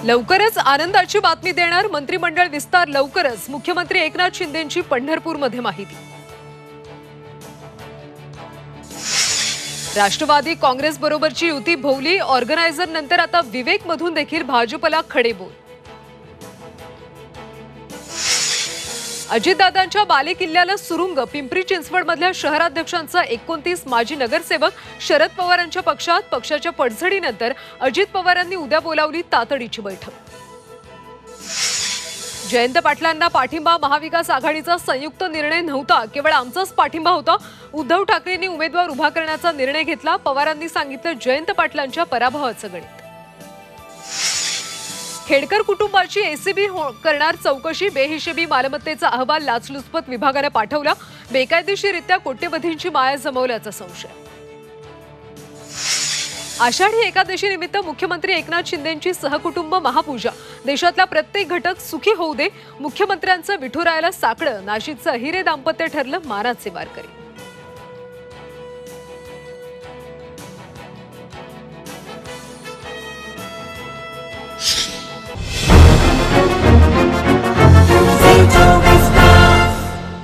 लवकरच आनंदाची बातमी देणार मंत्रिमंडळ विस्तार लवकरच मुख्यमंत्री एकनाथ शिंदेंची पंढरपूरमध्ये माहिती। राष्ट्रवादी काँग्रेस बरोबरची युती भोवली ऑर्गनायझर नंतर आता विवेक मधून देखील भाजपला खडेबोल। अजितदादांच्या बालेकिल्ल्याला सुरुंग पिंपरी चिंचवड मधल्या शहराध्यक्षांचा 29 माजी नगरसेवक शरद पवारांच्या पक्षात पक्षाच्या पडझडीनंतर अजित पवारांनी उद्या बोलावली तातडीची बैठक। जयंत पाटलांना पाठिंबा महाविकास आघाडीचा संयुक्त निर्णय नव्हता, केवळ आमचाच पाठिंबा होता। उद्धव ठाकरेंनी उमेदवार उभा करण्याचा निर्णय घेतला। पवारांनी सांगितलं जयंत पाटलांच्या पराभवाचं गणित। खेडकर कुटुंबाची एसीबी करणार चौकशी, बेहिशेबी मालमत्तेचा अहवाल लाचलुचपत विभागाने पाठवला। बेकायदेशीररित्या कोट्यवधींची माया जमवल्याचा संशय। आषाढी एकादशी निमित्त मुख्यमंत्री एकनाथ शिंदेंची सहकुटुंब महापूजा। देशातला प्रत्येक घटक सुखी होऊ दे, मुख्यमंत्र्यांचं विठुरायाला साकडं। नाशिकचं अहिरे दाम्पत्य ठरलं मानाचे वारकरी।